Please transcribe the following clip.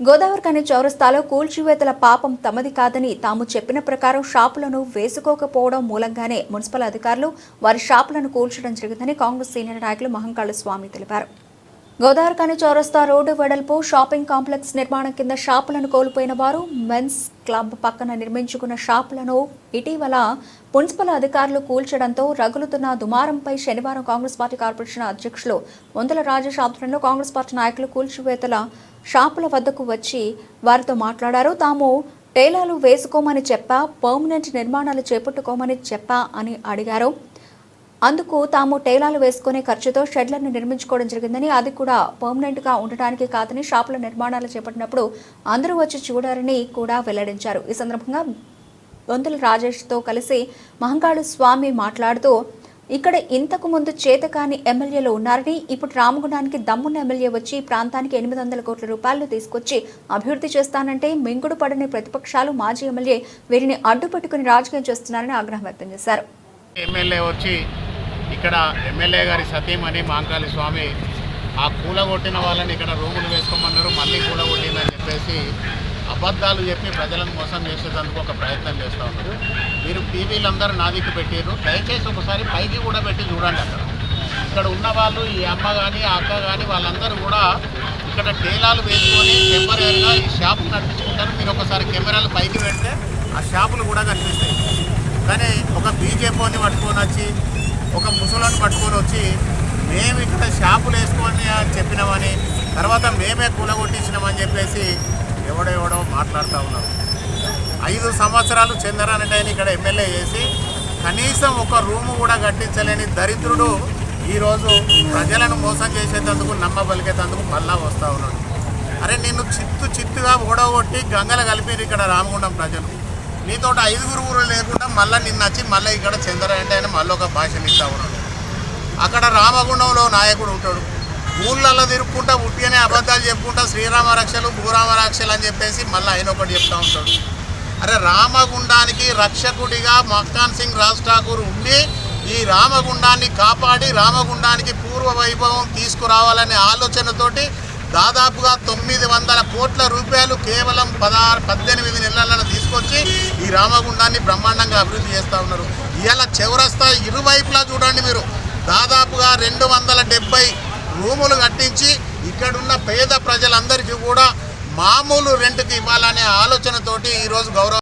గోదావరిఖని చౌరస్తాలో కూల్చివేతల పాపం తమది కాదని తాము చెప్పిన ప్రకారం షాపులను వేసుకోకపోవడం మూలంగానే మున్సిపల్ అధికారులు వారి షాపులను కూల్చడం జరిగిందని కాంగ్రెస్ సీనియర్ నాయకులు మహంకాళ స్వామి తెలిపారు. గోదావరిఖని చౌరస్తా రోడ్డు వెడల్పు షాపింగ్ కాంప్లెక్స్ నిర్మాణం కింద షాపులను కోల్పోయిన వారు మెన్స్ క్లబ్ పక్కన నిర్మించుకున్న షాపులను ఇటీవల మున్సిపల్ అధికారులు కూల్చడంతో రగులుతున్న దుమారంపై శనివారం కాంగ్రెస్ పార్టీ కార్పొరేషన్ అధ్యక్షులు వందల రాజేష్ ఆధ్వర్యంలో కాంగ్రెస్ పార్టీ నాయకులు కూల్చివేతల షాపుల వద్దకు వచ్చి వారితో మాట్లాడారు. తాము టేలాలు వేసుకోమని చెప్పా, పర్మనెంట్ నిర్మాణాలు చేపట్టుకోమని చెప్పా అని అడిగారు. అందుకు తాము టేలాలు వేసుకునే ఖర్చుతో షెడ్లను నిర్మించుకోవడం జరిగిందని, అది కూడా పర్మనెంట్గా ఉండటానికి కాదని షాపుల నిర్మాణాలు చేపట్టినప్పుడు అందరూ వచ్చి చూడారని కూడా వెల్లడించారు. ఈ సందర్భంగా వందల రాజేష్తో కలిసి మహంకాళ స్వామి మాట్లాడుతూ, ఇక్కడ ఇంతకు ముందు చేతకాని ఎమ్మెల్యేలు ఉన్నారని, ఇప్పుడు రామగుండానికి దమ్మున్న ఎమ్మెల్యే వచ్చి ప్రాంతానికి 800 కోట్ల రూపాయలు తీసుకొచ్చి అభివృద్ధి చేస్తానంటే మింగుడు పడని ప్రతిపక్షాలు మాజీ ఎమ్మెల్యే వీరిని అడ్డుపెట్టుకుని రాజకీయం చేస్తున్నారని ఆగ్రహం వ్యక్తం చేశారు. ఎమ్మెల్యే వచ్చి ఇక్కడ ఎమ్మెల్యే గారి సతీమణి మహంకాళ స్వామి ఆ కూలగొట్టిన వాళ్ళని ఇక్కడ రూములు వేసుకోమన్నారు, మళ్ళీ కూలగొట్టిందని చెప్పేసి అబద్ధాలు చెప్పి ప్రజలను మోసం చేసేందుకు ఒక ప్రయత్నం చేస్తూ ఉన్నారు. మీరు టీవీలందరూ నా దిక్కు పెట్టారు, దయచేసి ఒకసారి పైకి కూడా పెట్టి చూడండి. ఇక్కడ ఉన్న వాళ్ళు, ఈ అమ్మ కానీ ఆ అక్క కానీ వాళ్ళందరూ కూడా ఇక్కడ టేలాలు వేసుకొని టెంపరీగా ఈ షాపు నడిపించుకుంటారు. మీరు ఒకసారి కెమెరాలు పైకి పెడితే ఆ షాపులు కూడా కనిపిస్తాయి. కానీ ఒక బీజేపీని పట్టుకొని వచ్చి, ఒక ముసలను పట్టుకొని వచ్చి మేము ఇక్కడ షాపులు వేసుకొని అని చెప్పినామని, తర్వాత మేమే కూలగొట్టించినామని చెప్పేసి ఎవడెవడో మాట్లాడుతూ ఉన్నారు. 5 సంవత్సరాలు చంద్రారెడ్డి ఇక్కడ ఎమ్మెల్యే చేసి కనీసం ఒక రూము కూడా కట్టించలేని దరిద్రుడు ఈరోజు ప్రజలను మోసం చేసేందుకు నమ్మబలికేందుకు మళ్ళా వస్తూ ఉన్నాడు. అరే నిన్ను చిత్తుగా ఓడగొట్టి గంగలు కలిపారు ఇక్కడ రామగుండం ప్రజలు. నీతో 5 ఊరు లేకుండా మళ్ళీ నిన్న వచ్చి మళ్ళీ ఇక్కడ చంద్రారెడ్డి అని మళ్ళీ ఒక భాషను ఇస్తూ ఉన్నాడు. అక్కడ రామగుండంలో నాయకుడు ఉంటాడు, ఊళ్ళల్లో తిరుక్కుంటా ఉట్టిగానే అబద్ధాలు చెప్పుకుంటా శ్రీరామ రక్షలు భూరామ రక్షలు అని చెప్పేసి మళ్ళీ ఆయన ఒకటి చెప్తూ ఉంటాడు. అరే రామగుండానికి రక్షకుడిగా మక్కాన్ సింగ్ రాజ్ ఠాకూర్ ఉండి ఈ రామగుండాన్ని కాపాడి రామగుండానికి పూర్వ వైభవం తీసుకురావాలనే ఆలోచనతోటి దాదాపుగా 900 కోట్ల రూపాయలు కేవలం 18 నెలలను తీసుకొచ్చి ఈ రామగుండాన్ని బ్రహ్మాండంగా అభివృద్ధి చేస్తూ ఉన్నారు. ఇవాళ చౌరస్తా ఇరువైపులా చూడండి, మీరు దాదాపుగా 270 రూములు కట్టించి ఇక్కడున్న పేద ప్రజలందరికీ కూడా మామూలు రెంట్కి ఇవ్వాలనే ఆలోచనతోటి ఈరోజు గౌరవ